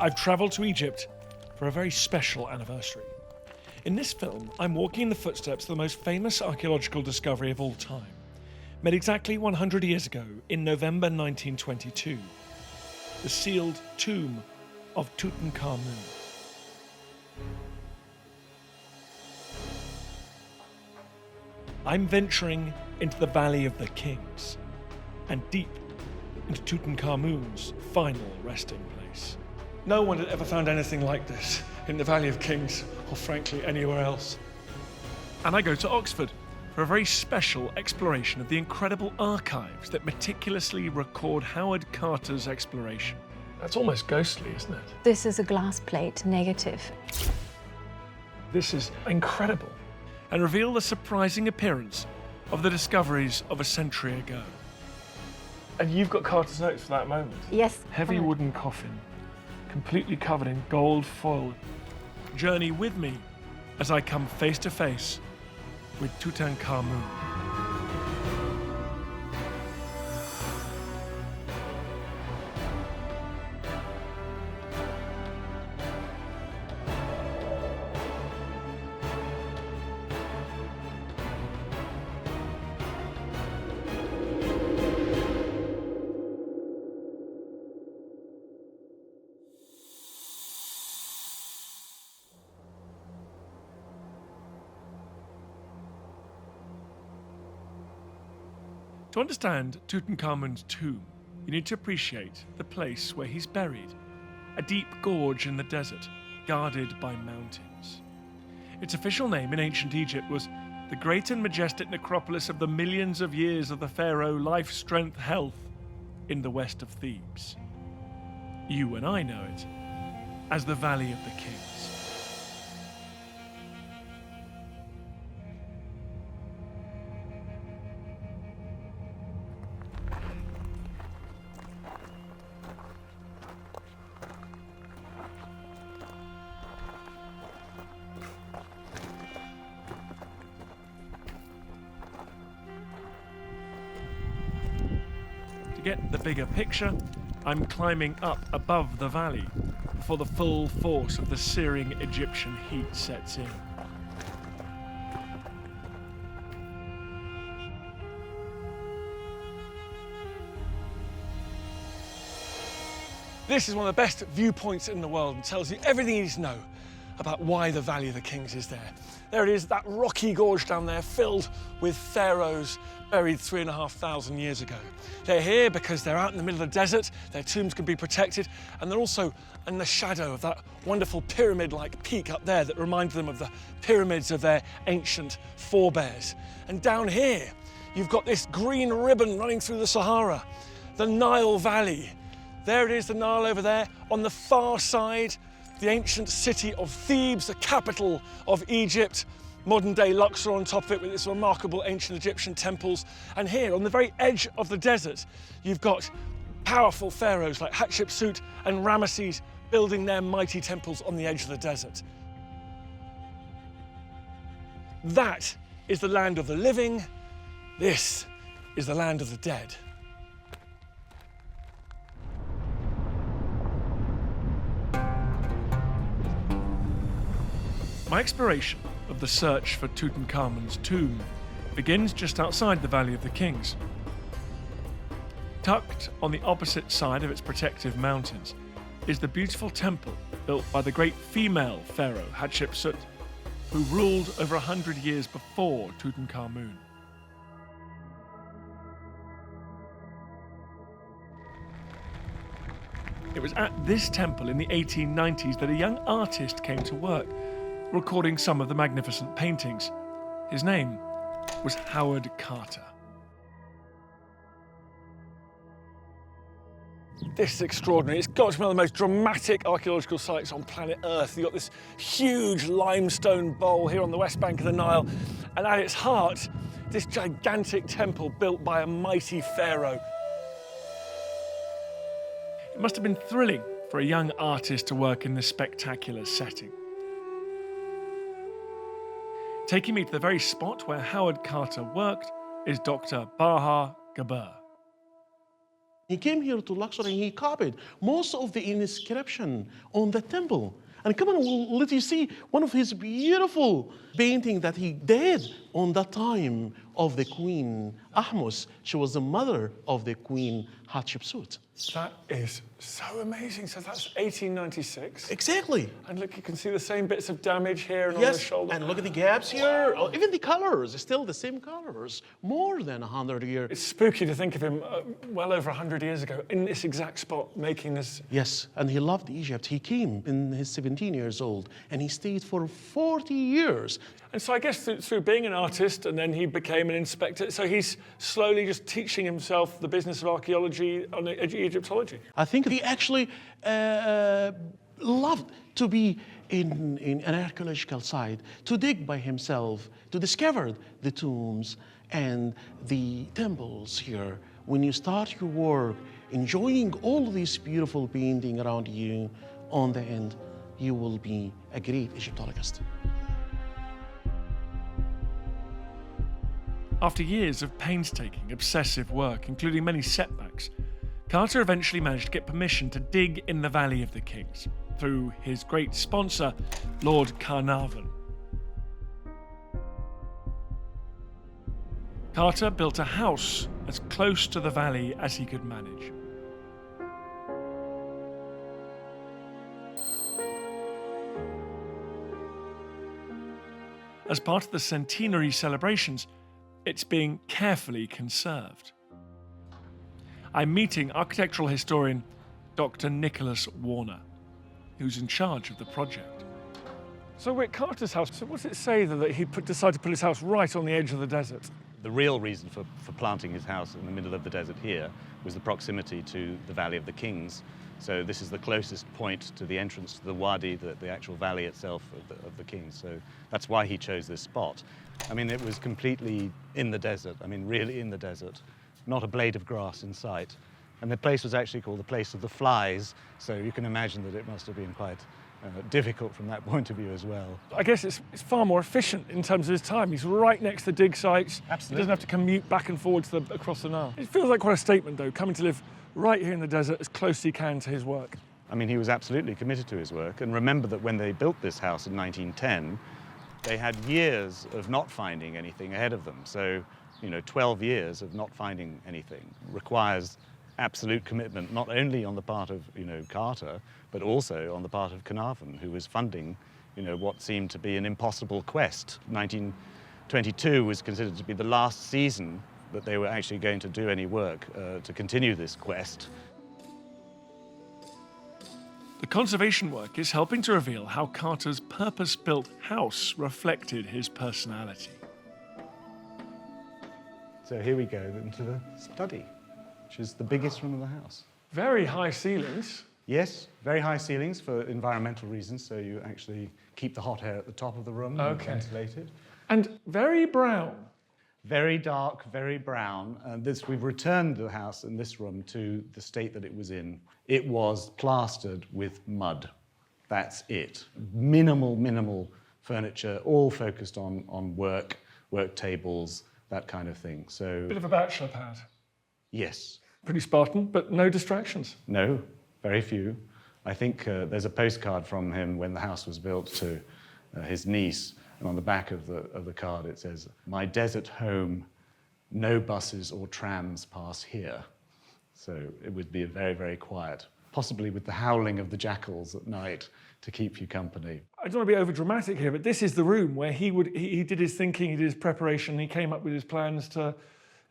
I've travelled to Egypt for a very special anniversary. In this film, I'm walking in the footsteps of the most famous archaeological discovery of all time, made exactly 100 years ago in November 1922, the sealed tomb of Tutankhamun. I'm venturing into the Valley of the Kings and deep into Tutankhamun's final resting place. No one had ever found anything like this in the Valley of Kings, or frankly anywhere else. And I go to Oxford for a very special exploration of the incredible archives that meticulously record Howard Carter's exploration. That's almost ghostly, isn't it? This is a glass plate negative. This is incredible. And reveal the surprising appearance of the discoveries of a century ago. And you've got Carter's notes for that moment? Yes. Heavy wooden coffin, completely covered in gold foil. Journey with me as I come face to face with Tutankhamun. To understand Tutankhamun's tomb, you need to appreciate the place where he's buried, a deep gorge in the desert, guarded by mountains. Its official name in ancient Egypt was the great and majestic necropolis of the millions of years of the pharaoh life, strength, health in the west of Thebes. You and I know it as the Valley of the Kings. To get the bigger picture, I'm climbing up above the valley before the full force of the searing Egyptian heat sets in. This is one of the best viewpoints in the world and tells you everything you need to know about why the Valley of the Kings is there. There it is, that rocky gorge down there filled with pharaohs buried 3,500 years ago. They're here because they're out in the middle of the desert, their tombs can be protected, and they're also in the shadow of that wonderful pyramid-like peak up there that reminds them of the pyramids of their ancient forebears. And down here, you've got this green ribbon running through the Sahara, the Nile Valley. There it is, the Nile over there. On the far side, the ancient city of Thebes, the capital of Egypt. Modern-day Luxor on top of it with its remarkable ancient Egyptian temples. And here, on the very edge of the desert, you've got powerful pharaohs like Hatshepsut and Ramesses building their mighty temples on the edge of the desert. That is the land of the living. This is the land of the dead. My exploration of the search for Tutankhamun's tomb begins just outside the Valley of the Kings. Tucked on the opposite side of its protective mountains is the beautiful temple built by the great female pharaoh Hatshepsut, who ruled over 100 years before Tutankhamun. It was at this temple in the 1890s that a young artist came to work, recording some of the magnificent paintings. His name was Howard Carter. This is extraordinary. It's got to be one of the most dramatic archaeological sites on planet Earth. You've got this huge limestone bowl here on the west bank of the Nile, and at its heart, this gigantic temple built by a mighty pharaoh. It must have been thrilling for a young artist to work in this spectacular setting. Taking me to the very spot where Howard Carter worked is Dr. Baha Gaber. He came here to Luxor and he copied most of the inscription on the temple. And come on, we'll let you see one of his beautiful painting that he did on the time of the Queen Ahmose. She was the mother of the Queen Hatshepsut. That is so amazing. So that's 1896. Exactly. And look, you can see the same bits of damage here and on the shoulder. And look at the gaps here. Oh, even the colors, still the same colors. More than 100 years. It's spooky to think of him well over 100 years ago in this exact spot making this. Yes, and he loved Egypt. He came in his 17 years old and he stayed for 40 years. And so I guess through being an artist and then he became an inspector, so he's slowly just teaching himself the business of archaeology and Egyptology. I think he actually loved to be in an archaeological site, to dig by himself, to discover the tombs and the temples here. When you start your work, enjoying all these beautiful paintings around you, on the end, you will be a great Egyptologist. After years of painstaking, obsessive work, including many setbacks, Carter eventually managed to get permission to dig in the Valley of the Kings through his great sponsor, Lord Carnarvon. Carter built a house as close to the valley as he could manage. As part of the centenary celebrations, it's being carefully conserved. I'm meeting architectural historian Dr. Nicholas Warner, who's in charge of the project. So we're at Carter's house. So what does it say that he decided to put his house right on the edge of the desert? The real reason for planting his house in the middle of the desert here was the proximity to the Valley of the Kings. So this is the closest point to the entrance to the Wadi, the actual valley itself of the Kings. So that's why he chose this spot. I mean, it was completely in the desert. I mean, really in the desert. Not a blade of grass in sight. And the place was actually called the Place of the Flies. So you can imagine that it must have been quite difficult from that point of view as well. I guess it's far more efficient in terms of his time. He's right next to dig sites. Absolutely. He doesn't have to commute back and forwards across the Nile. It feels like quite a statement, though, coming to live right here in the desert as close as he can to his work. I mean, he was absolutely committed to his work. And remember that when they built this house in 1910, they had years of not finding anything ahead of them. So, 12 years of not finding anything requires absolute commitment, not only on the part of, Carter, but also on the part of Carnarvon, who was funding, what seemed to be an impossible quest. 1922 was considered to be the last season that they were actually going to do any work to continue this quest. The conservation work is helping to reveal how Carter's purpose-built house reflected his personality. So here we go into the study, which is the biggest room of the house. Very high ceilings. Yes, very high ceilings for environmental reasons, so you actually keep the hot air at the top of the room and ventilated. And very brown. Very dark, very brown. And we've returned the house in this room to the state that it was in. It was plastered with mud. That's it. Minimal furniture, all focused on work tables, that kind of thing. So, Bit of a bachelor pad. yes. Pretty Spartan, but no distractions. No, very few. I think there's a postcard from him when the house was built to his niece. And on the back of the card it says, "My desert home, no buses or trams pass here." So it would be very, very quiet, possibly with the howling of the jackals at night to keep you company. I don't want to be over dramatic here, but this is the room where he did his thinking, he did his preparation, he came up with his plans to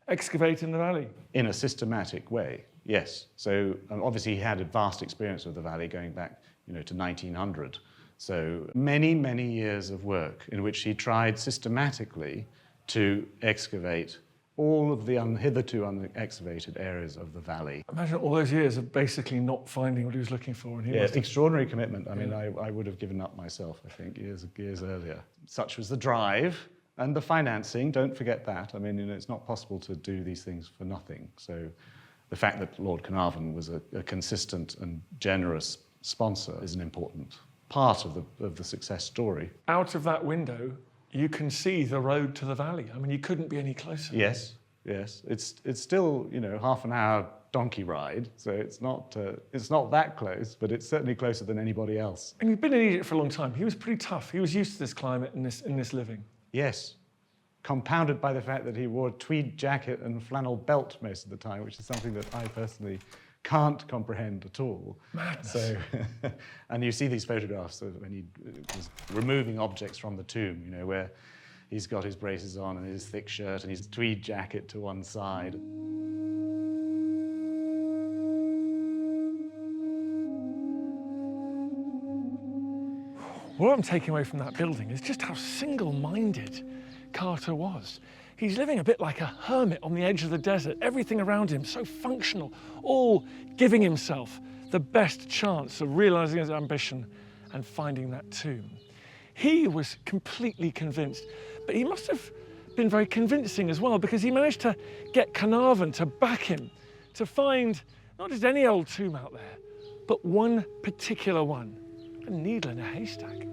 excavate in the valley. In a systematic way, yes. So obviously he had a vast experience of the valley going back, to 1900. So many years of work in which he tried systematically to excavate all of the hitherto unexcavated areas of the valley. Imagine all those years of basically not finding what he was looking for. And Extraordinary commitment. I mean, I would have given up myself, I think, years earlier. Such was the drive and the financing, don't forget that. I mean, it's not possible to do these things for nothing. So the fact that Lord Carnarvon was a consistent and generous sponsor is an important part of the success story. Out of that window, you can see the road to the valley. I mean, you couldn't be any closer. Yes, yes. It's still, you know, half an hour donkey ride, so it's not that close, but it's certainly closer than anybody else. And you've been in Egypt for a long time. He was pretty tough. He was used to this climate and this living. Yes, compounded by the fact that he wore a tweed jacket and flannel belt most of the time, which is something that I personally can't comprehend at all. Madness. So, and you see these photographs of when he was removing objects from the tomb, you know, where he's got his braces on and his thick shirt and his tweed jacket to one side. What I'm taking away from that building is just how single-minded Carter was. He's living a bit like a hermit on the edge of the desert, everything around him so functional, all giving himself the best chance of realizing his ambition and finding that tomb. He was completely convinced, but he must have been very convincing as well, because he managed to get Carnarvon to back him, to find not just any old tomb out there, but one particular one, a needle in a haystack.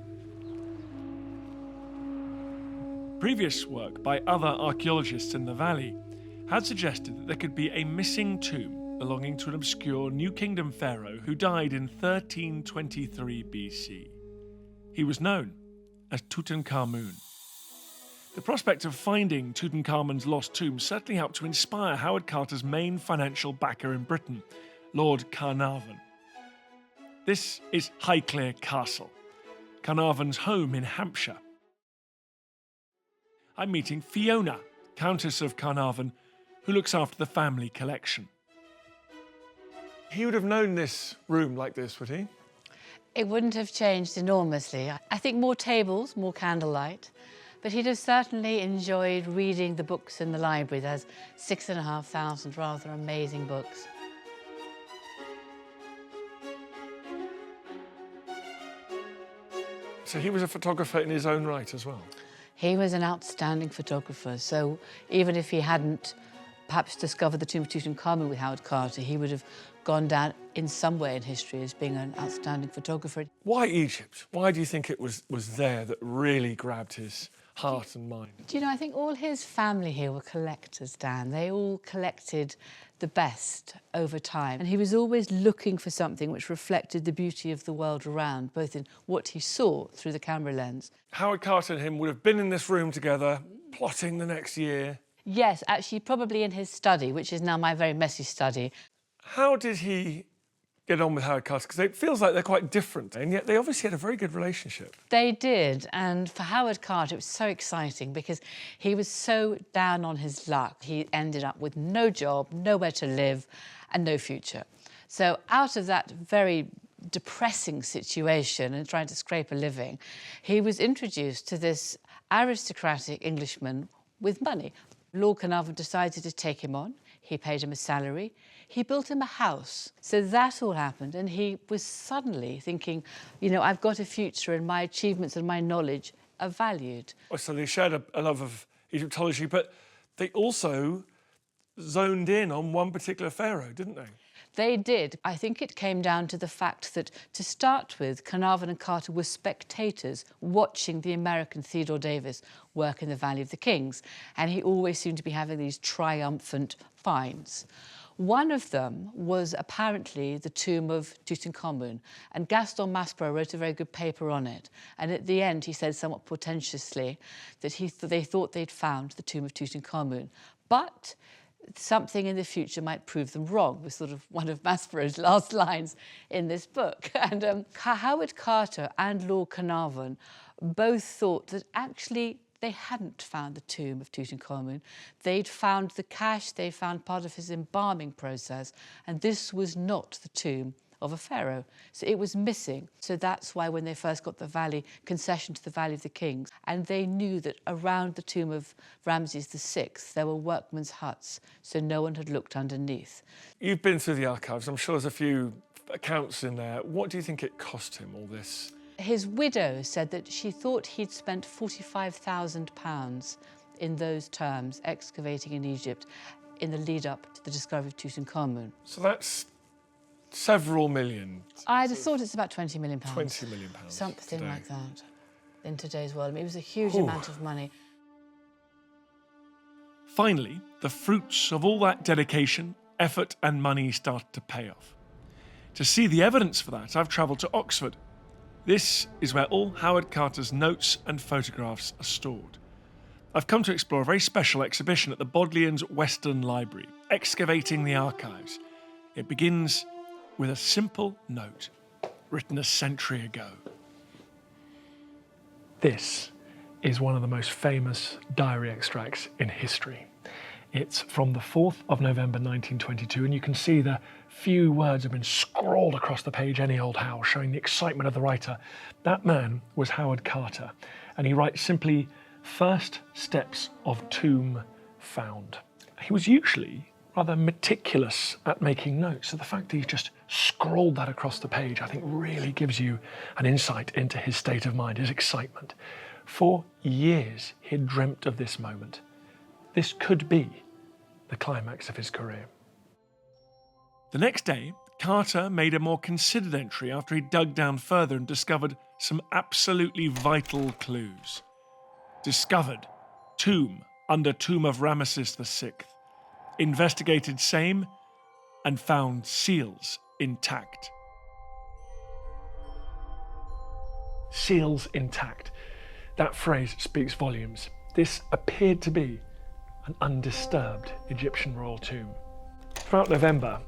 Previous work by other archaeologists in the valley had suggested that there could be a missing tomb belonging to an obscure New Kingdom pharaoh who died in 1323 BC. He was known as Tutankhamun. The prospect of finding Tutankhamun's lost tomb certainly helped to inspire Howard Carter's main financial backer in Britain, Lord Carnarvon. This is Highclere Castle, Carnarvon's home in Hampshire. I'm meeting Fiona, Countess of Carnarvon, who looks after the family collection. He would have known this room like this, would he? It wouldn't have changed enormously. I think more tables, more candlelight, but he'd have certainly enjoyed reading the books in the library. There's 6,500 rather amazing books. So he was a photographer in his own right as well? He was an outstanding photographer, so even if he hadn't perhaps discovered the tomb of Tutankhamun with Howard Carter, he would have gone down in some way in history as being an outstanding photographer. Why Egypt? Why do you think it was there that really grabbed his heart and mind? Do you know, I think all his family here were collectors, Dan. They all collected the best over time. And he was always looking for something which reflected the beauty of the world around, both in what he saw through the camera lens. Howard Carter and him would have been in this room together, plotting the next year. Yes, actually, probably in his study, which is now my very messy study. How did he get on with Howard Carter? Because it feels like they're quite different, and yet they obviously had a very good relationship. They did, and for Howard Carter, it was so exciting because he was so down on his luck. He ended up with no job, nowhere to live, and no future. So out of that very depressing situation and trying to scrape a living, he was introduced to this aristocratic Englishman with money. Lord Carnarvon decided to take him on. He paid him a salary. He built him a house. So that all happened, and he was suddenly thinking, you know, I've got a future and my achievements and my knowledge are valued. So they shared a love of Egyptology, but they also zoned in on one particular pharaoh, didn't they? They did. I think it came down to the fact that, to start with, Carnarvon and Carter were spectators watching the American Theodore Davis work in the Valley of the Kings, and he always seemed to be having these triumphant finds. One of them was apparently the tomb of Tutankhamun, and Gaston Maspero wrote a very good paper on it. And at the end, he said somewhat portentously that they thought they'd found the tomb of Tutankhamun. But something in the future might prove them wrong, was sort of one of Maspero's last lines in this book. And Howard Carter and Lord Carnarvon both thought that actually they hadn't found the tomb of Tutankhamun. They'd found the cache, they found part of his embalming process, and this was not the tomb of a pharaoh. So it was missing. So that's why when they first got the valley, concession to the Valley of the Kings, and they knew that around the tomb of Ramses VI, there were workmen's huts, so no one had looked underneath. You've been through the archives. I'm sure there's a few accounts in there. What do you think it cost him, all this? His widow said that she thought he'd spent £45,000 in those terms excavating in Egypt in the lead-up to the discovery of Tutankhamun. So that's several million. I'd have thought it's about £20 million. £20 million. Something today. like that in today's world. I mean, it was a huge Ooh. amount of money. Finally, the fruits of all that dedication, effort and money start to pay off. To see the evidence for that, I've travelled to Oxford. This is where all Howard Carter's notes and photographs are stored. I've come to explore a very special exhibition at the Bodleian's Western Library, Excavating the Archives. It begins with a simple note, written a century ago. This is one of the most famous diary extracts in history. It's from the 4th of November 1922, and you can see the few words have been scrawled across the page any old how, showing the excitement of the writer. That man was Howard Carter, and he writes simply, "First steps of tomb found." He was usually rather meticulous at making notes, so the fact that he's just scrawled that across the page, I think really gives you an insight into his state of mind, his excitement. For years, he'd dreamt of this moment. This could be the climax of his career. The next day, Carter made a more considered entry after he dug down further and discovered some absolutely vital clues. Discovered tomb under tomb of Ramesses VI. Investigated same and found seals intact. Seals intact. That phrase speaks volumes. This appeared to be an undisturbed Egyptian royal tomb. Throughout November,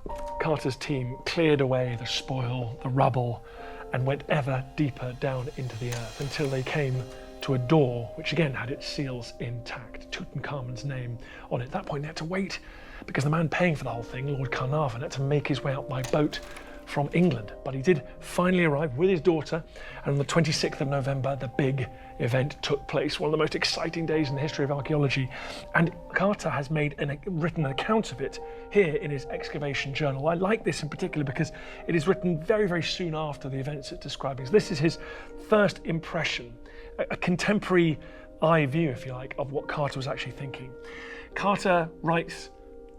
Carter's team cleared away the spoil, the rubble, and went ever deeper down into the earth until they came to a door which again had its seals intact, Tutankhamun's name on it. At that point they had to wait because the man paying for the whole thing, Lord Carnarvon, had to make his way up by boat from England. But he did finally arrive with his daughter, and on the 26th of November the big event took place, one of the most exciting days in the history of archaeology, and Carter has written an account of it here in his excavation journal. I like this in particular because it is written very, very soon after the events it's describing. So this is his first impression, a contemporary eye view, if you like, of what Carter was actually thinking. Carter writes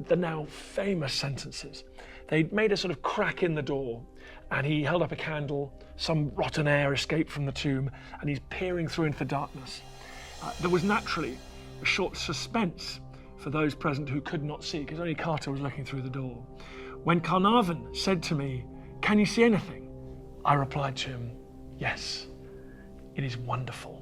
the now famous sentences. They'd made a sort of crack in the door, and he held up a candle. Some rotten air escaped from the tomb, and he's peering through into the darkness. There was naturally a short suspense for those present who could not see, because only Carter was looking through the door. When Carnarvon said to me, "Can you see anything?" I replied to him, "Yes, it is wonderful."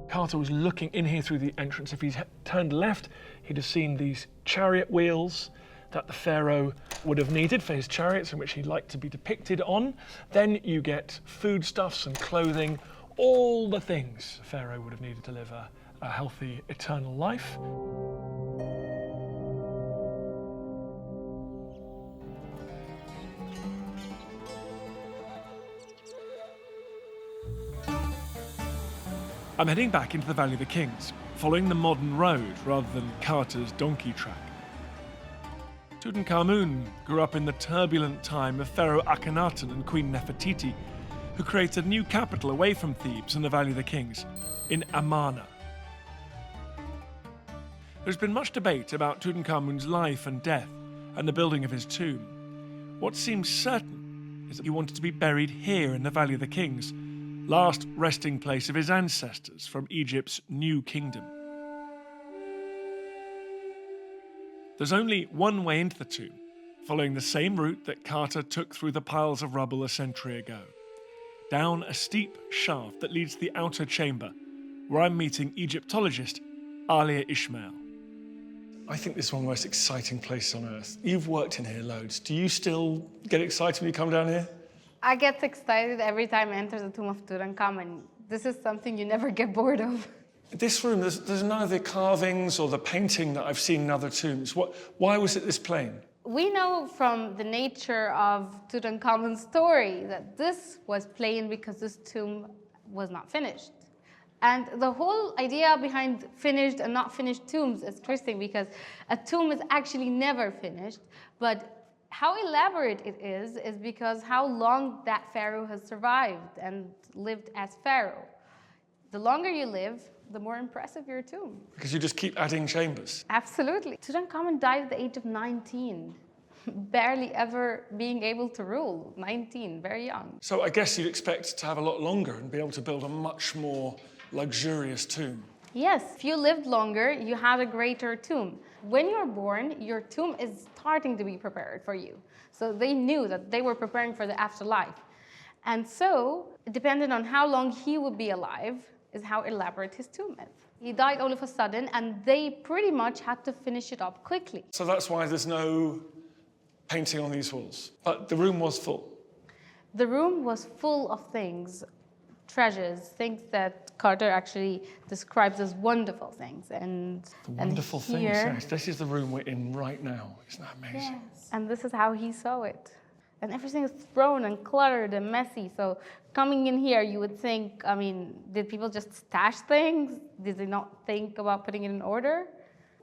Carter was looking in here through the entrance. If he'd turned left, he'd have seen these chariot wheels that the pharaoh would have needed for his chariots, in which he'd like to be depicted on. Then you get foodstuffs and clothing, all the things pharaoh would have needed to live a healthy, eternal life. I'm heading back into the Valley of the Kings, following the modern road rather than Carter's donkey track. Tutankhamun grew up in the turbulent time of Pharaoh Akhenaten and Queen Nefertiti, who created a new capital away from Thebes in the Valley of the Kings, in Amarna. There's been much debate about Tutankhamun's life and death and the building of his tomb. What seems certain is that he wanted to be buried here in the Valley of the Kings, last resting place of his ancestors from Egypt's new kingdom. There's only one way into the tomb, following the same route that Carter took through the piles of rubble a century ago, down a steep shaft that leads to the outer chamber, where I'm meeting Egyptologist Alia Ismail. I think this is one of the most exciting places on earth. You've worked in here loads. Do you still get excited when you come down here? I get excited every time I enter the tomb of Tutankhamun. This is something you never get bored of. This room, there's none of the carvings or the painting that I've seen in other tombs. Why was it this plain? We know from the nature of Tutankhamun's story that this was plain because this tomb was not finished. And the whole idea behind finished and not finished tombs is interesting because a tomb is actually never finished, but how elaborate it is because how long that pharaoh has survived and lived as pharaoh. The longer you live, the more impressive your tomb. Because you just keep adding chambers. Absolutely. Tutankhamun died at the age of 19, barely ever being able to rule. 19, very young. So I guess you'd expect to have a lot longer and be able to build a much more luxurious tomb. Yes, if you lived longer, you had a greater tomb. When you're born, your tomb is starting to be prepared for you. So they knew that they were preparing for the afterlife. And so, depending on how long he would be alive, is how elaborate his tomb is. He died all of a sudden, and they pretty much had to finish it up quickly. So that's why there's no painting on these walls. But the room was full. The room was full of things, treasures, things that Carter actually describes as wonderful things. And Wonderful things, here, yes. This is the room we're in right now. Isn't that amazing? yes. And this is how he saw it. And everything is thrown and cluttered and messy. So coming in here, you would think, I mean, did people just stash things? Did they not think about putting it in order?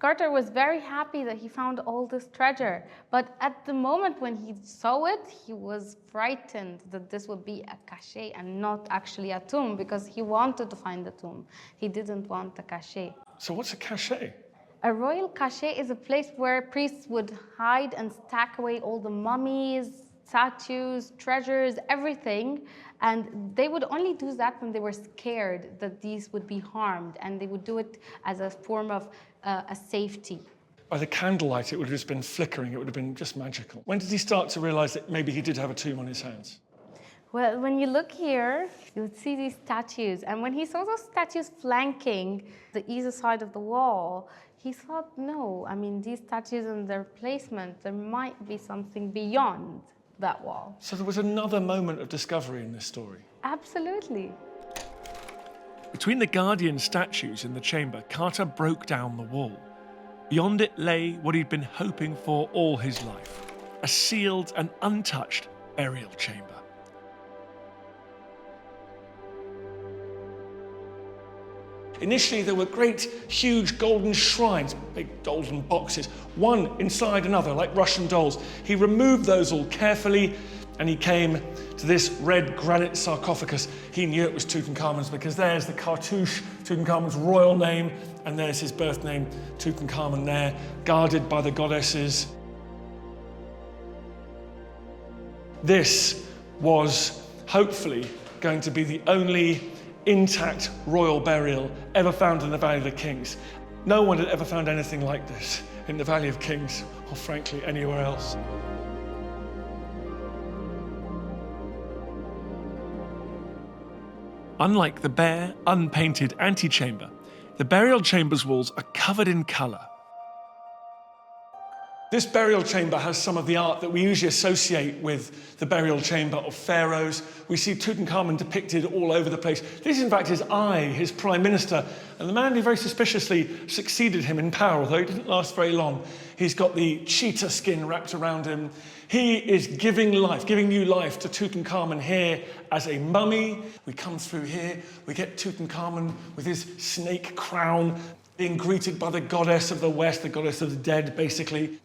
Carter was very happy that he found all this treasure. But at the moment when he saw it, he was frightened that this would be a cache and not actually a tomb, because he wanted to find the tomb. He didn't want a cache. So what's a cachet? A royal cache is a place where priests would hide and stack away all the mummies, statues, treasures, everything. And they would only do that when they were scared that these would be harmed, and they would do it as a form of a safety. By the candlelight, it would have just been flickering. It would have been just magical. When did he start to realize that maybe he did have a tomb on his hands? Well, when you look here, you would see these statues. And when he saw those statues flanking the either side of the wall, he thought, no, I mean, these statues and their placement, there might be something beyond that wall. So there was another moment of discovery in this story. Absolutely. Between the guardian statues in the chamber, Carter broke down the wall. Beyond it lay what he'd been hoping for all his life, a sealed and untouched burial chamber. Initially, there were great, huge golden shrines, big golden boxes, one inside another, like Russian dolls. He removed those all carefully, and he came to this red granite sarcophagus. He knew it was Tutankhamun's because there's the cartouche, Tutankhamun's royal name, and there's his birth name, Tutankhamun there, guarded by the goddesses. This was hopefully going to be the only intact royal burial ever found in the Valley of the Kings. No one had ever found anything like this in the Valley of Kings, or frankly, anywhere else. Unlike the bare, unpainted antechamber, the burial chamber's walls are covered in colour. This burial chamber has some of the art that we usually associate with the burial chamber of pharaohs. We see Tutankhamun depicted all over the place. This is in fact his eye, his prime minister, and the man who very suspiciously succeeded him in power, although he didn't last very long. He's got the cheetah skin wrapped around him. He is giving life, giving new life to Tutankhamun here as a mummy. We come through here, we get Tutankhamun with his snake crown, being greeted by the goddess of the West, the goddess of the dead, basically.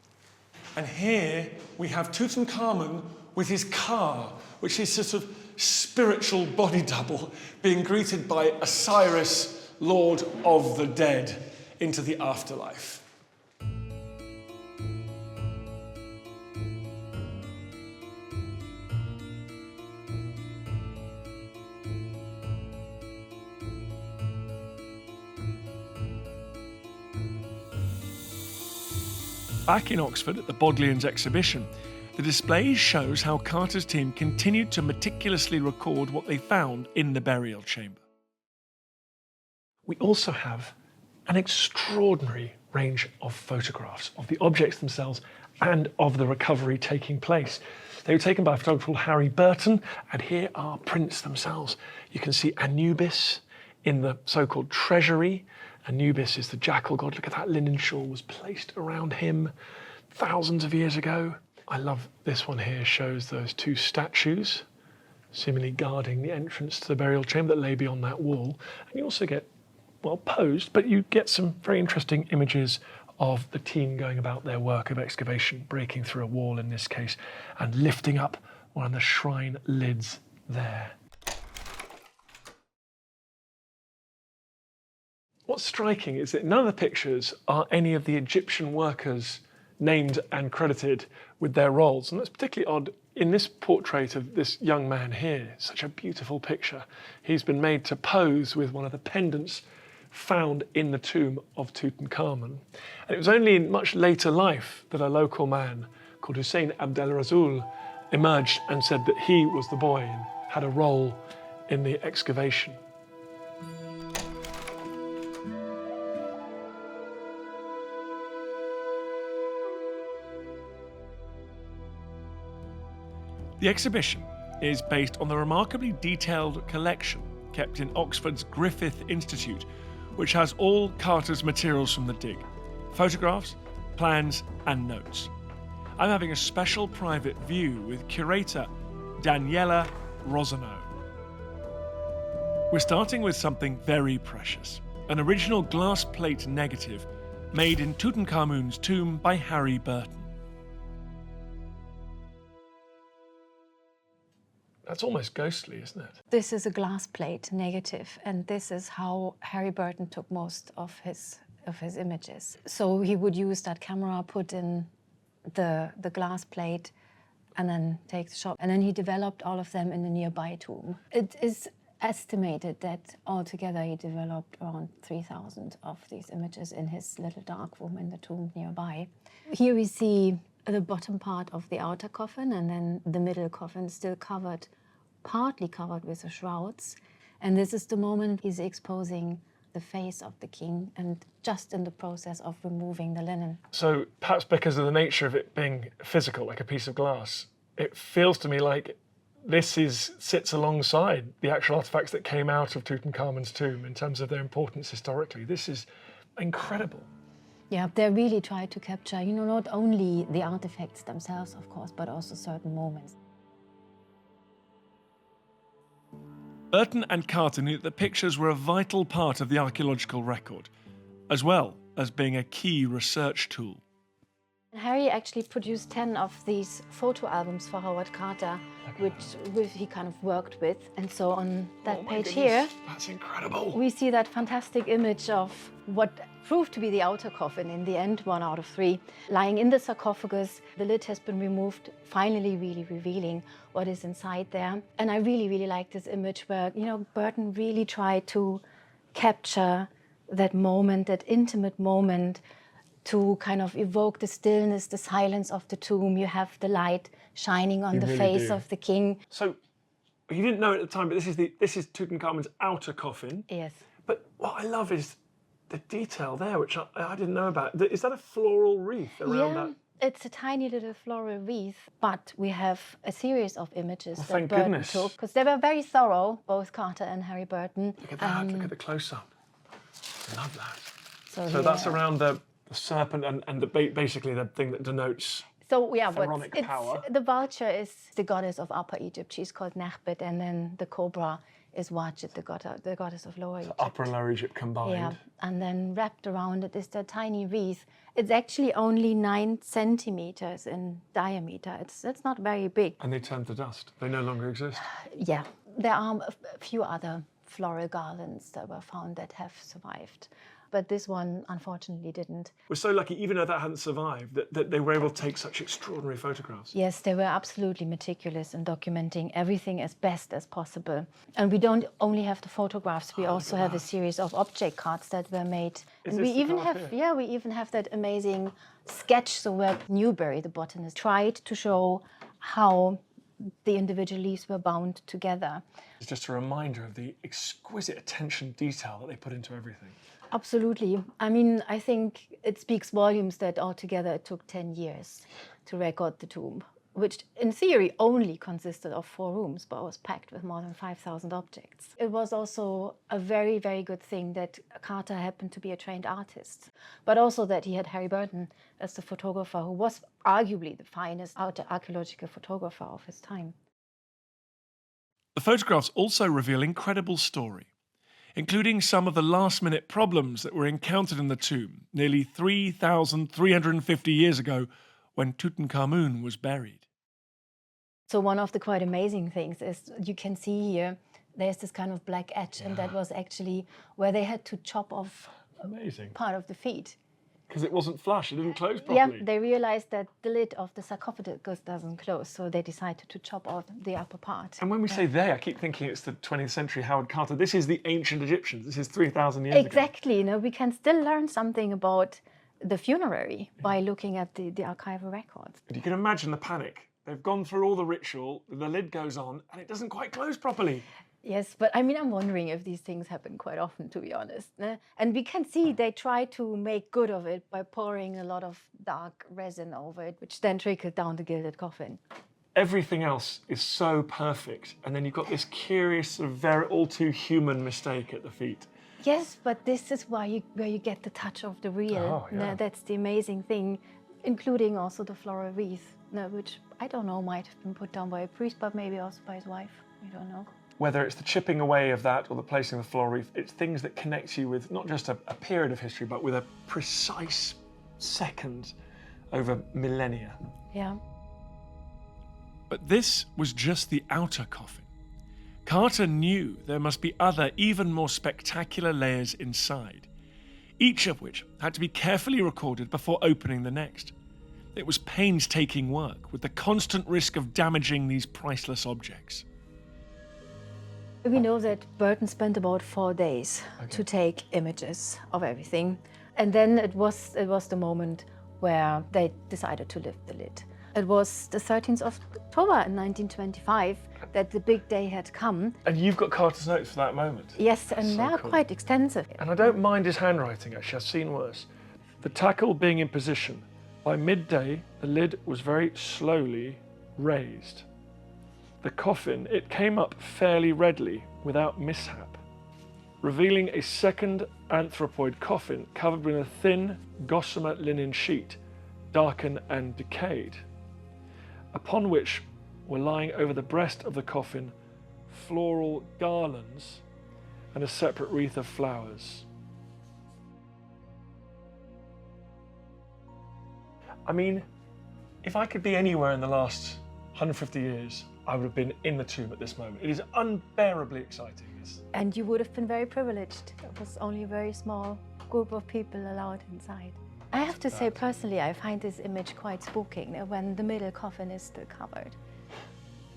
And here we have Tutankhamun with his ka, which is sort of spiritual body double, being greeted by Osiris, Lord of the Dead, into the afterlife. Back in Oxford at the Bodleians exhibition, the display shows how Carter's team continued to meticulously record what they found in the burial chamber. We also have an extraordinary range of photographs of the objects themselves and of the recovery taking place. They were taken by a photographer called Harry Burton, and here are prints themselves. You can see Anubis in the so-called treasury. Anubis is the jackal god. Look at that linen shawl was placed around him thousands of years ago. I love this one here, shows those two statues seemingly guarding the entrance to the burial chamber that lay beyond that wall. And you also get, well, posed, but you get some very interesting images of the team going about their work of excavation, breaking through a wall in this case, and lifting up one of the shrine lids there. What's striking is that none of the pictures are any of the Egyptian workers named and credited with their roles. And that's particularly odd in this portrait of this young man here. Such a beautiful picture. He's been made to pose with one of the pendants found in the tomb of Tutankhamun. And it was only in much later life that a local man called Hussein Abdelrazul emerged and said that he was the boy and had a role in the excavation. The exhibition is based on the remarkably detailed collection kept in Oxford's Griffith Institute, which has all Carter's materials from the dig: photographs, plans and notes. I'm having a special private view with curator Daniela Rosano. We're starting with something very precious, an original glass plate negative made in Tutankhamun's tomb by Harry Burton. That's almost ghostly, isn't it? This is a glass plate negative, and this is how Harry Burton took most of his images. So he would use that camera, put in the glass plate, and then take the shot. And then he developed all of them in the nearby tomb. It is estimated that altogether he developed around 3,000 of these images in his little dark room in the tomb nearby. Here we see the bottom part of the outer coffin, and then the middle coffin still covered, partly covered with the shrouds. And this is the moment he's exposing the face of the king and just in the process of removing the linen. So perhaps because of the nature of it being physical, like a piece of glass, it feels to me like this sits alongside the actual artifacts that came out of Tutankhamun's tomb in terms of their importance historically. This is incredible. Yeah, they really tried to capture, not only the artifacts themselves, of course, but also certain moments. Burton and Carter knew that the pictures were a vital part of the archaeological record, as well as being a key research tool. Harry actually produced 10 of these photo albums for Howard Carter, which he kind of worked with. And so on that page here, that's incredible. We see that fantastic image of what proved to be the outer coffin in the end, 1 out of 3, lying in the sarcophagus. The lid has been removed, finally really revealing what is inside there. And I really, really like this image where, Burton really tried to capture that moment, that intimate moment, to kind of evoke the stillness, the silence of the tomb. You have the light shining on the face of the king. So you didn't know at the time, but this is Tutankhamun's outer coffin. Yes. But what I love is the detail there, which I didn't know about. Is that a floral wreath around that? It's a tiny little floral wreath, but we have a series of images that thank Burton goodness. took, because they were very thorough, both Carter and Harry Burton. Look at that, look at the close-up. I love that. So that's around the serpent and basically the thing that denotes pharaonic power. The vulture is the goddess of Upper Egypt. She's called Nekhbet, and then the cobra is Wajid, the goddess of Lower Egypt. Upper and Lower Egypt combined. Yeah, and then wrapped around it is that tiny wreath. It's actually only 9 centimeters in diameter. It's not very big. And they turned to dust. They no longer exist. Yeah, there are a few other floral garlands that were found that have survived. But this one, unfortunately, didn't. We're so lucky, even though that hadn't survived, that they were able to take such extraordinary photographs. Yes, they were absolutely meticulous in documenting everything as best as possible. And we don't only have the photographs, we also have a series of object cards that were made. And we even have that amazing sketch, so where Newberry, the botanist, tried to show how the individual leaves were bound together. It's just a reminder of the exquisite attention detail that they put into everything. Absolutely. I mean, I think it speaks volumes that altogether it took 10 years to record the tomb, which in theory only consisted of 4 rooms, but was packed with more than 5,000 objects. It was also a very, very good thing that Carter happened to be a trained artist, but also that he had Harry Burton as the photographer, who was arguably the finest archaeological photographer of his time. The photographs also reveal incredible story, including some of the last-minute problems that were encountered in the tomb nearly 3,350 years ago when Tutankhamun was buried. So one of the quite amazing things is you can see here, there's this kind of black edge, and that was actually where they had to chop off part of the feet. Because it wasn't flush, it didn't close Yeah, properly. they realized that the lid of the sarcophagus doesn't close, so they decided to chop off the upper part. And when we say they, I keep thinking it's the 20th century Howard Carter. This is the ancient Egyptians. This is 3,000 years ago. Exactly, we can still learn something about the funerary by looking at the archival records. But you can imagine the panic. They've gone through all the ritual, the lid goes on, and it doesn't quite close properly. Yes, but I mean, I'm wondering if these things happen quite often, to be honest. And we can see they try to make good of it by pouring a lot of dark resin over it, which then trickled down the gilded coffin. Everything else is so perfect, and then you've got this curious, sort of very all too human mistake at the feet. Yes, but this is where you get the touch of the real. Oh, yeah. That's the amazing thing, including also the floral wreath, which I don't know might have been put down by a priest, but maybe also by his wife. We don't know. Whether it's the chipping away of that or the placing of the floral wreath, it's things that connect you with not just a period of history, but with a precise second over millennia. Yeah. But this was just the outer coffin. Carter knew there must be other, even more spectacular layers inside, each of which had to be carefully recorded before opening the next. It was painstaking work, with the constant risk of damaging these priceless objects. We know that Burton spent about 4 days to take images of everything. And then it was the moment where they decided to lift the lid. It was the 13th of October in 1925 that the big day had come. And you've got Carter's notes for that moment. Yes, and So they're cool. quite extensive. And I don't mind his handwriting, actually. I've seen worse. The tackle being in position. By midday, the lid was very slowly raised. The coffin, it came up fairly readily, without mishap, revealing a second anthropoid coffin covered with a thin, gossamer linen sheet, darkened and decayed, upon which were lying over the breast of the coffin floral garlands and a separate wreath of flowers. I mean, if I could be anywhere in the last 150 years, I would have been in the tomb at this moment. It is unbearably exciting. And you would have been very privileged. There was only a very small group of people allowed inside. I have to say, personally, I find this image quite spooking when the middle coffin is still covered.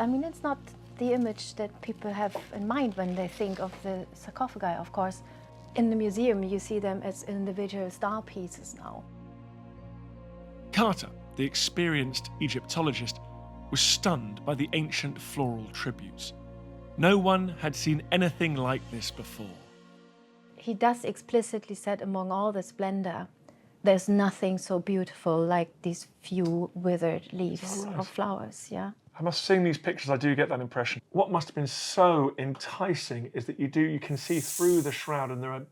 I mean, it's not the image that people have in mind when they think of the sarcophagi, of course. In the museum, you see them as individual star pieces now. Carter, the experienced Egyptologist, was stunned by the ancient floral tributes. No one had seen anything like this before. He does explicitly said, among all the splendor, there's nothing so beautiful like these few withered leaves of flowers, yeah. I must have seen these pictures, I do get that impression. What must have been so enticing is that you can see through the shroud, and there are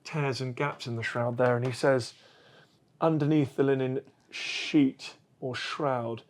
tears and gaps in the shroud there, and he says, underneath the linen sheet or shroud,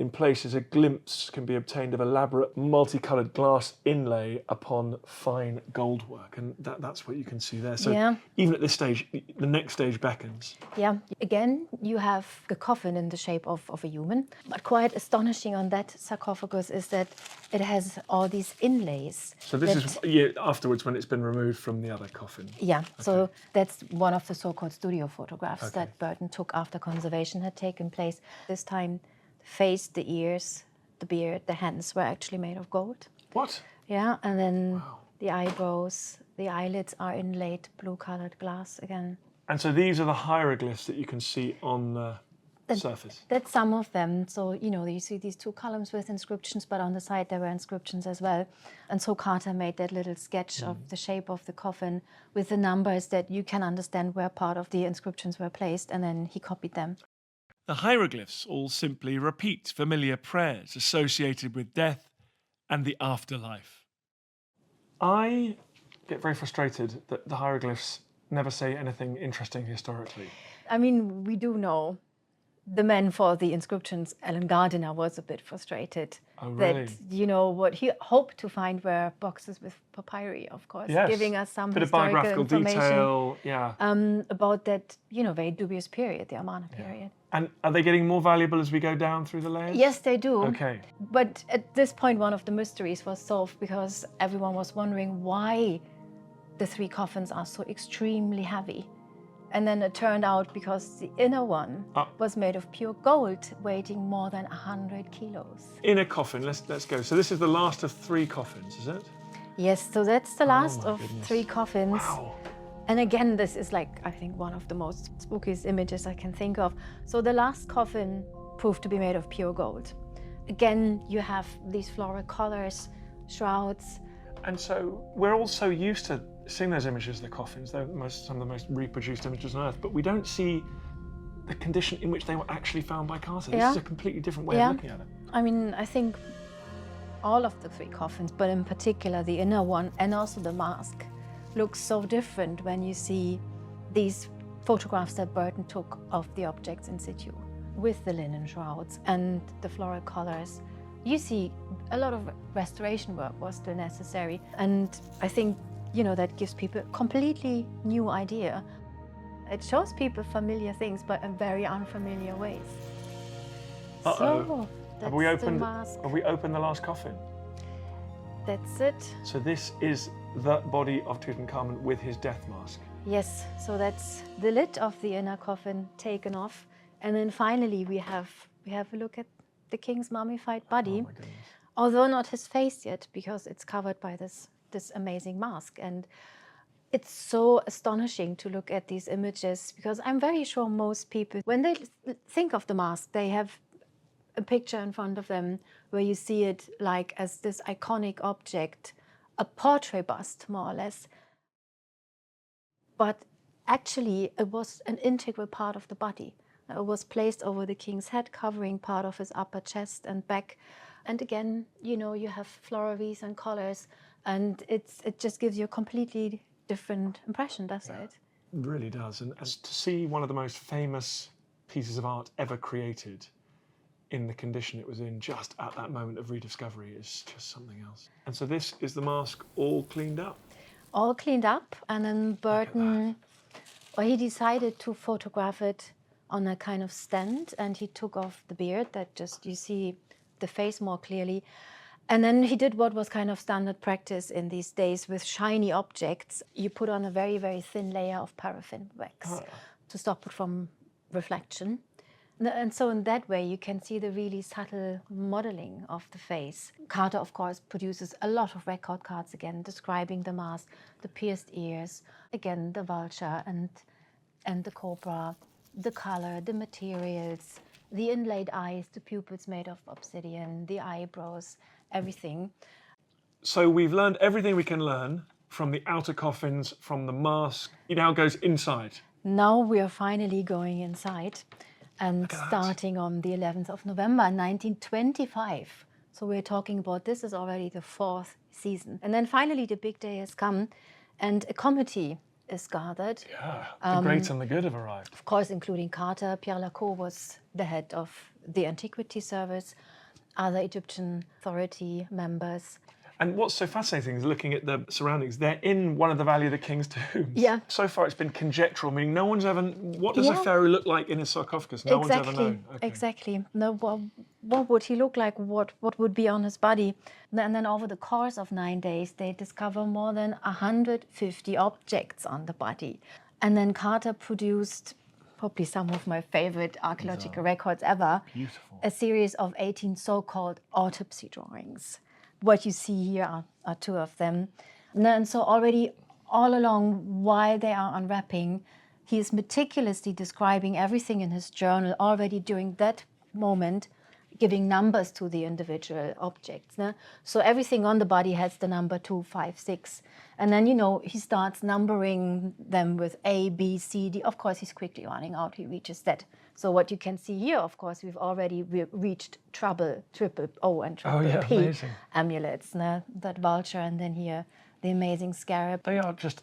in places a glimpse can be obtained of elaborate multicoloured glass inlay upon fine gold work, and that's what you can see there. So Yeah. even at this stage, the next stage beckons. Yeah, again, you have the coffin in the shape of a human, but quite astonishing on that sarcophagus is that it has all these inlays. So this is afterwards when it's been removed from the other coffin. Yeah, so that's one of the so-called studio photographs that Burton took after conservation had taken place. This time, the face, the ears, the beard, the hands were actually made of gold. What? Yeah, and then the eyebrows, the eyelids are inlaid blue-colored glass again. And so these are the hieroglyphs that you can see on the surface. That's some of them. So, you see these two columns with inscriptions, but on the side there were inscriptions as well. And so Carter made that little sketch of the shape of the coffin with the numbers that you can understand where part of the inscriptions were placed, and then he copied them. The hieroglyphs all simply repeat familiar prayers associated with death and the afterlife. I get very frustrated that the hieroglyphs never say anything interesting historically. I mean, we do know the man for the inscriptions, Alan Gardiner, was a bit frustrated. Oh, really? That, what he hoped to find were boxes with papyri, of course, Yes. giving us some Bit of historical biographical information detail, yeah. about that, very dubious period, the Amarna period. And are they getting more valuable as we go down through the layers? Yes, they do. Okay. But at this point, one of the mysteries was solved because everyone was wondering why the three coffins are so extremely heavy. And then it turned out, because the inner one was made of pure gold, weighing more than 100 kilos. In a coffin, let's go. So this is the last of 3 coffins, is it? Yes, so that's the last my of goodness. 3 coffins. Wow. And again, this is like, I think, one of the most spookiest images I can think of. So the last coffin proved to be made of pure gold. Again, you have these floral colors, shrouds. And so we're all so used to seeing those images of the coffins. They're some of the most reproduced images on Earth, but we don't see the condition in which they were actually found by Carter. This is a completely different way of looking at it. I mean, I think all of the 3 coffins, but in particular the inner one and also the mask, looks so different when you see these photographs that Burton took of the objects in situ, with the linen shrouds and the floral colors. You see a lot of restoration work was still necessary, and I think, you know, that gives people a completely new idea. It shows people familiar things, but in very unfamiliar ways. So that's Have we opened? the mask. Have we opened the last coffin? That's it. So this is the body of Tutankhamun with his death mask. Yes, so that's the lid of the inner coffin taken off, and then finally we have a look at the king's mummified body, Oh my goodness. although not his face yet, because it's covered by this amazing mask. And it's so astonishing to look at these images, because I'm very sure most people, when they think of the mask, they have a picture in front of them where you see it like as this iconic object, a portrait bust, more or less. But actually, it was an integral part of the body. It was placed over the king's head, covering part of his upper chest and back. And again, you know, you have floral wreaths and colors, and it just gives you a completely different impression, doesn't it? It really does. And as to see one of the most famous pieces of art ever created in the condition it was in just at that moment of rediscovery is just something else. And so this is the mask all cleaned up. All cleaned up, and then Burton, well, he decided to photograph it on a kind of stand, and he took off the beard, that just, you see the face more clearly. And then he did what was kind of standard practice in these days with shiny objects. You put on a very, very thin layer of paraffin wax to stop it from reflection. And so in that way, you can see the really subtle modeling of the face. Carter, of course, produces a lot of record cards again, describing the mask, the pierced ears, again, the vulture and the cobra, the color, the materials, the inlaid eyes, the pupils made of obsidian, the eyebrows, everything. So we've learned everything we can learn from the outer coffins, from the mask. It now goes inside. Now we are finally going inside, and starting on the 11th of November 1925. So we're talking about, this is already the 4th season. And then finally the big day has come, and a committee is gathered. Yeah, the great and the good have arrived. Of course, including Carter. Pierre Lacour was the head of the Antiquity Service, other Egyptian authority members. And what's so fascinating is looking at the surroundings. They're in one of the Valley of the King's tombs. Yeah. So far it's been conjectural, meaning no one's ever... What does a pharaoh look like in his sarcophagus? No one's ever known. Okay. Exactly. No, what would he look like? What would be on his body? And then over the course of 9 days, they discover more than 150 objects on the body. And then Carter produced probably some of my favorite archaeological records ever. Beautiful. A series of 18 so-called autopsy drawings. What you see here are 2 of them. And so already all along, while they are unwrapping, he is meticulously describing everything in his journal already during that moment, giving numbers to the individual objects. No? So everything on the body has the number 2, 5, 6. And then, you know, he starts numbering them with A, B, C, D. Of course, he's quickly running out. He reaches that. So what you can see here, of course, we've already reached triple O and triple P amazing. amulets. No? That vulture, and then here, the amazing scarab. They are just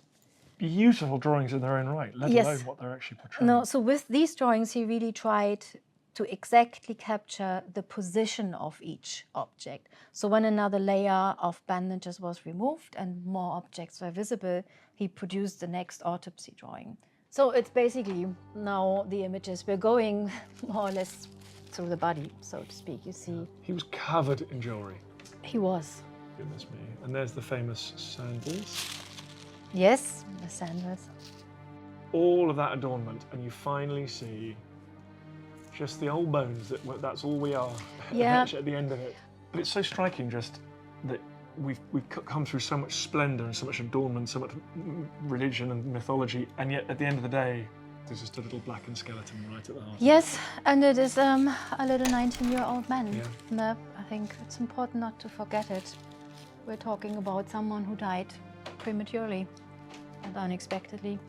beautiful drawings in their own right, let alone what they're actually portraying. No, so with these drawings, he really tried to exactly capture the position of each object. So when another layer of bandages was removed and more objects were visible, he produced the next autopsy drawing. So it's basically now the images. We're going more or less through the body, so to speak, you see. He was covered in jewellery. He was. Goodness me. And there's the famous sandals. Yes, the sandals. all of that adornment and you finally see just the old bones, that's all we are Yeah. at the end of it. But it's so striking just that we've come through so much splendor and so much adornment, so much religion and mythology, and yet at the end of the day, there's just a little blackened skeleton right at the heart. Yes, and it is a little 19-year-old man. Yeah. No, I think it's important not to forget it. We're talking about someone who died prematurely and unexpectedly.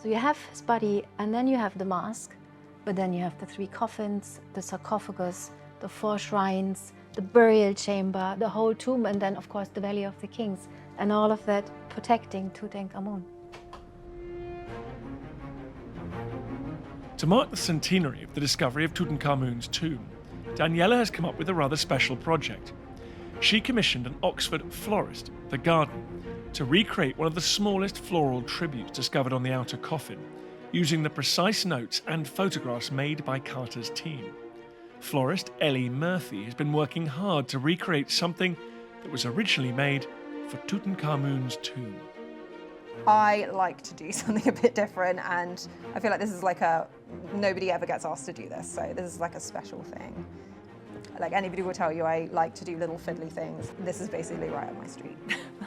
So you have his body, and then you have the mask, but then you have the 3 coffins, the sarcophagus, the 4 shrines, the burial chamber, the whole tomb, and then of course the Valley of the Kings, and all of that protecting Tutankhamun. To mark the centenary of the discovery of Tutankhamun's tomb, Daniela has come up with a rather special project. She commissioned an Oxford florist, the garden, to recreate one of the smallest floral tributes discovered on the outer coffin, using the precise notes and photographs made by Carter's team. Florist Ellie Murphy has been working hard to recreate something that was originally made for Tutankhamun's tomb. I like to do something a bit different, and I feel like this is like nobody ever gets asked to do this, so this is like a special thing. Like anybody will tell you, I like to do little fiddly things. This is basically right up my street.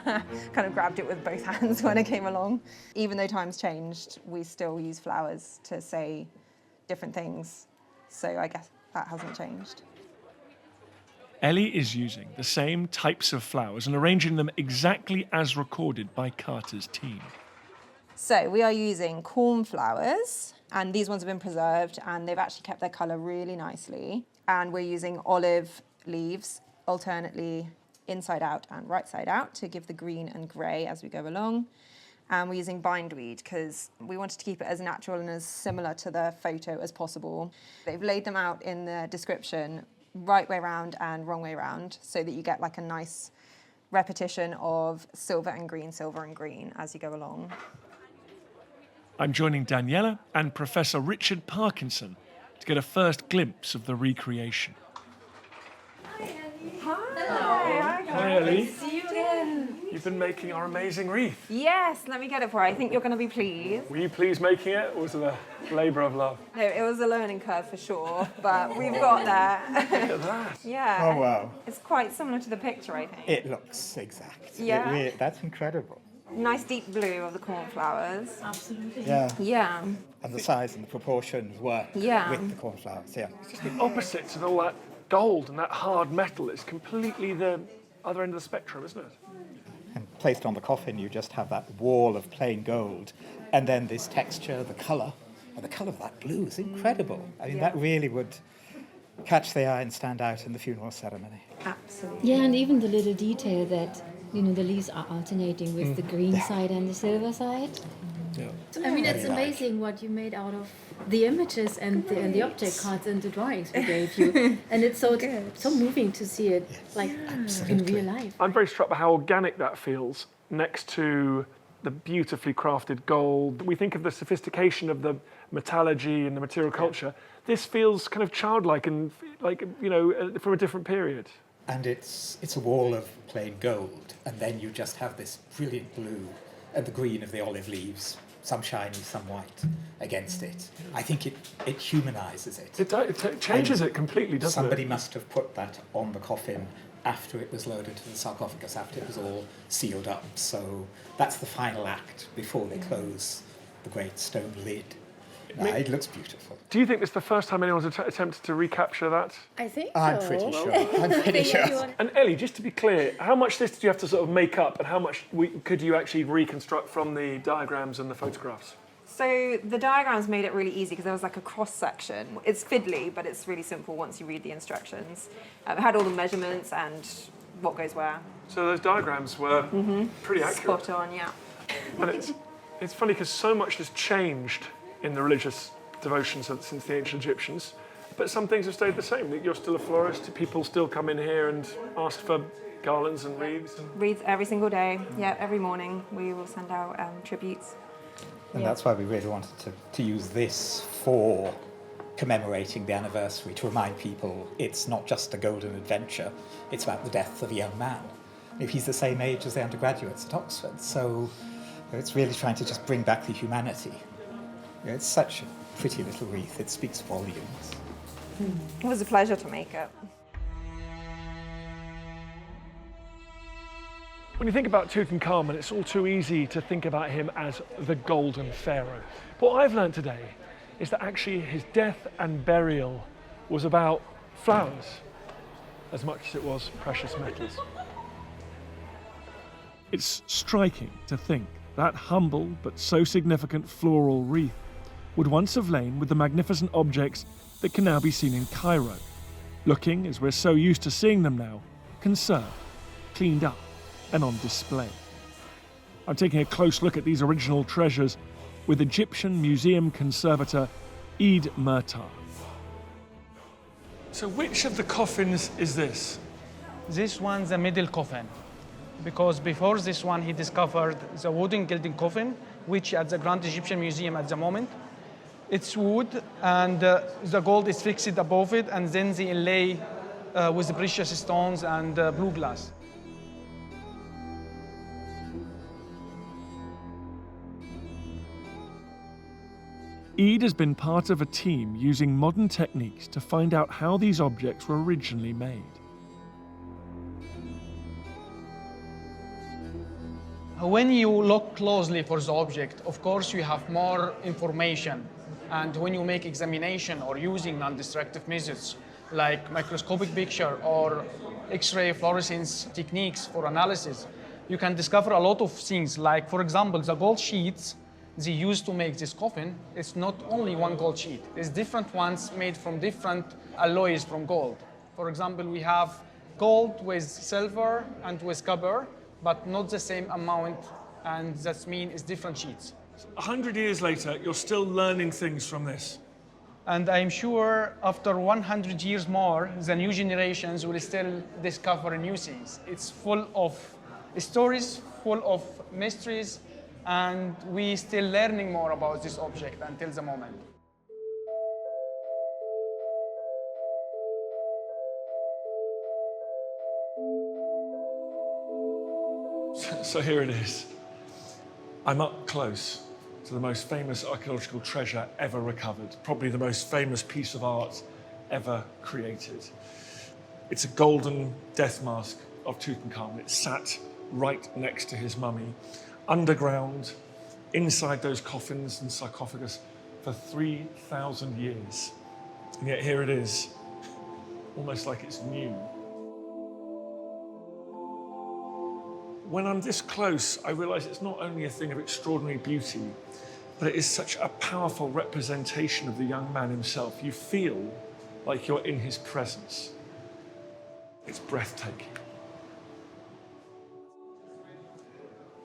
Kind of grabbed it with both hands when it came along. Even though times changed, we still use flowers to say different things, so I guess that hasn't changed. Ellie is using the same types of flowers and arranging them exactly as recorded by Carter's team. So we are using cornflowers, and these ones have been preserved, and they've actually kept their colour really nicely. And we're using olive leaves alternately inside out and right side out to give the green and grey as we go along. And we're using bindweed because we wanted to keep it as natural and as similar to the photo as possible. They've laid them out in the description right way round and wrong way round so that you get like a nice repetition of silver and green as you go along. I'm joining Daniela and Professor Richard Parkinson to get a first glimpse of the recreation. Hi, Ellie. See you again. You've been making our amazing wreath. Yes, let me get it for you. I think you're going to be pleased. Were you pleased making it, or was it a labour of love? No, it was a learning curve for sure, but we've got there. Look at that. Yeah. Oh, wow. It's quite similar to the picture, I think. It looks exact. Yeah. That's incredible. Nice deep blue of the cornflowers. Yeah. Yeah. And the size and the proportions work Yeah. with the cornflowers, yeah. It's the opposite to all that gold and that hard metal. It's completely the other end of the spectrum, isn't it? And placed on the coffin, you just have that wall of plain gold, and then this texture, the colour, and the colour of that blue is incredible. I mean, that really would catch the eye and stand out in the funeral ceremony. Absolutely. Yeah, and even the little detail that, the leaves are alternating with the green side and the silver side. Yeah. I mean, it's amazing what you made out of the images and the object cards and the drawings we gave you. And it's so moving to see it in real life. I'm very struck by how organic that feels next to the beautifully crafted gold. We think of the sophistication of the metallurgy and the material culture. This feels kind of childlike and from a different period. And it's a wall of plain gold, and then you just have this brilliant blue and the green of the olive leaves, some shiny, some white, against it. I think it humanises it. It changes it completely, doesn't Somebody it? must have put that on the coffin after it was loaded to the sarcophagus, after it was all sealed up. So that's the final act before they close the great stone lid. It looks beautiful. Do you think it's the first time anyone's attempted to recapture that? I think I'm pretty sure. I'm pretty sure. And Ellie, just to be clear, how much of this did you have to sort of make up, and how much could you actually reconstruct from the diagrams and the photographs? So the diagrams made it really easy because there was like a cross section. It's fiddly, but it's really simple once you read the instructions. It had all the measurements and what goes where. So those diagrams were pretty accurate. Spot on, yeah. And it's funny because so much has changed in the religious devotions since the ancient Egyptians, but some things have stayed the same. You're still a florist, people still come in here and ask for garlands and wreaths. Wreaths every single day, yeah, every morning we will send out tributes. And that's why we really wanted to use this for commemorating the anniversary, to remind people it's not just a golden adventure, it's about the death of a young man. He's the same age as the undergraduates at Oxford, so it's really trying to just bring back the humanity Yeah, it's such a pretty little wreath. It speaks volumes. It was a pleasure to make it. When you think about Tutankhamun, it's all too easy to think about him as the golden pharaoh. What I've learned today is that actually his death and burial was about flowers as much as it was precious metals. It's striking to think that humble but so significant floral wreath would once have lain with the magnificent objects that can now be seen in Cairo, looking, as we're so used to seeing them now, conserved, cleaned up and on display. I'm taking a close look at these original treasures with Egyptian museum conservator Eid Murtar. So which of the coffins is this? This one's a middle coffin, because before this one he discovered the wooden gilding coffin, which at the Grand Egyptian Museum at the moment. It's wood and the gold is fixed above it, and then they inlay with precious stones and blue glass. Eid has been part of a team using modern techniques to find out how these objects were originally made. When you look closely for the object, of course you have more information. And when you make examination or using non-destructive methods like microscopic picture or X-ray fluorescence techniques for analysis, you can discover a lot of things. Like, for example, the gold sheets they used to make this coffin, it's not only one gold sheet. There's different ones made from different alloys from gold. For example, we have gold with silver and with copper, but not the same amount, and that means it's different sheets. 100 years later, you're still learning things from this. And I'm sure after 100 years more, the new generations will still discover new things. It's full of stories, full of mysteries, and we're still learning more about this object until the moment. So here it is. I'm up close to the most famous archaeological treasure ever recovered, probably the most famous piece of art ever created. It's a golden death mask of Tutankhamun. It sat right next to his mummy, underground, inside those coffins and sarcophagus for 3,000 years. And yet here it is, almost like it's new. When I'm this close, I realize it's not only a thing of extraordinary beauty, but it is such a powerful representation of the young man himself. You feel like you're in his presence. It's breathtaking.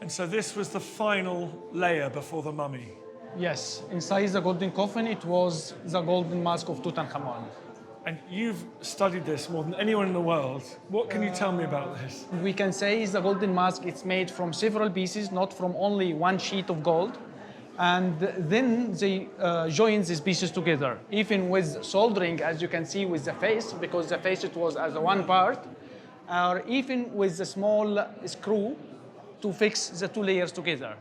And so this was the final layer before the mummy. Yes, inside the golden coffin, it was the golden mask of Tutankhamun. And you've studied this more than anyone in the world. What can you tell me about this? We can say the golden mask, it's made from several pieces, not from only one sheet of gold. And then they join these pieces together, even with soldering, as you can see with the face, because the face it was as one part, or even with the small screw to fix the two layers together.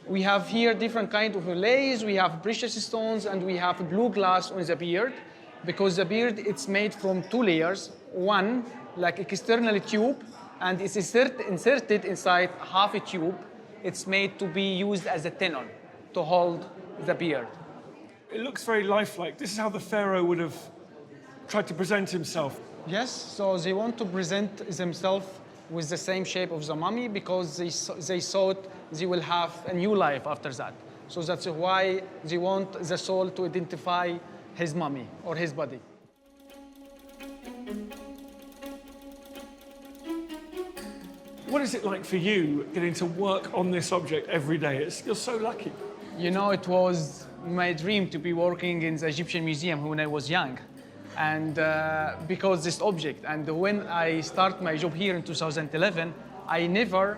We have here different kind of layers. We have precious stones and we have blue glass on the beard, because the beard it's made from two layers. One like external tube, and it's inserted inside half a tube. It's made to be used as a tenon to hold the beard. It looks very lifelike. This is how the pharaoh would have tried to present himself. Yes, so they want to present themselves with the same shape of the mummy because they thought they will have a new life after that. So that's why they want the soul to identify his mummy or his body. What is it like for you getting to work on this object every day? You're so lucky. You know, it was my dream to be working in the Egyptian Museum when I was young. And because this object, and when I start my job here in 2011, I never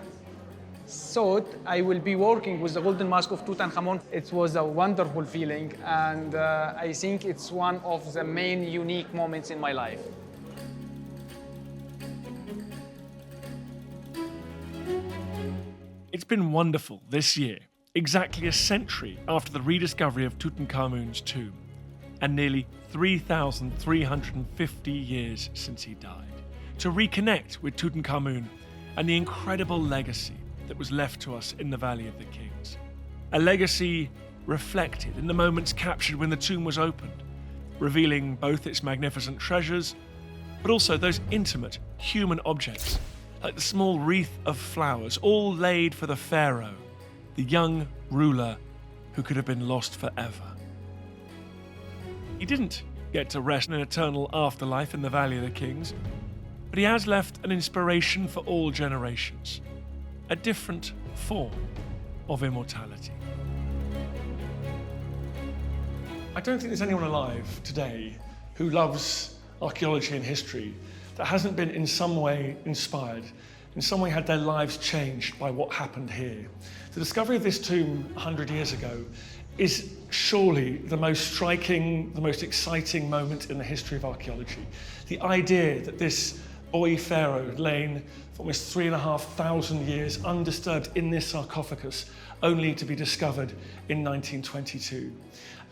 thought I will be working with the golden mask of Tutankhamun. It was a wonderful feeling, and I think it's one of the main unique moments in my life. It's been wonderful this year exactly a century after the rediscovery of Tutankhamun's tomb, and nearly 3,350 years since he died, to reconnect with Tutankhamun and the incredible legacy that was left to us in the Valley of the Kings. A legacy reflected in the moments captured when the tomb was opened, revealing both its magnificent treasures, but also those intimate human objects, like the small wreath of flowers, all laid for the pharaoh, the young ruler who could have been lost forever. He didn't get to rest in an eternal afterlife in the Valley of the Kings, but he has left an inspiration for all generations, a different form of immortality. I don't think there's anyone alive today who loves archaeology and history that hasn't been in some way inspired, in some way had their lives changed by what happened here. The discovery of this tomb 100 years ago is surely the most striking, the most exciting moment in the history of archaeology. The idea that this boy pharaoh had lain for almost 3,500 years undisturbed in this sarcophagus, only to be discovered in 1922.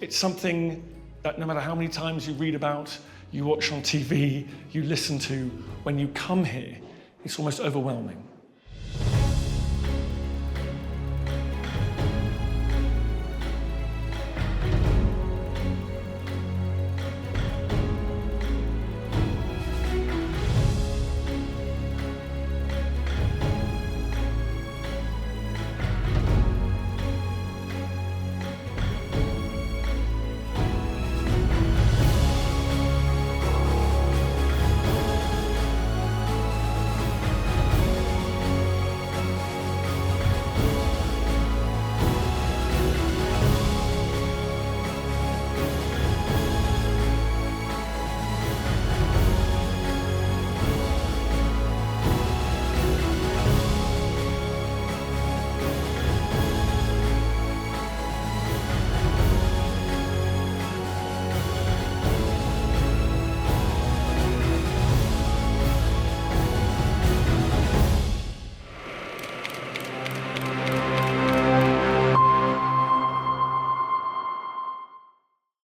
It's something that no matter how many times you read about, you watch on TV, you listen to, when you come here, it's almost overwhelming.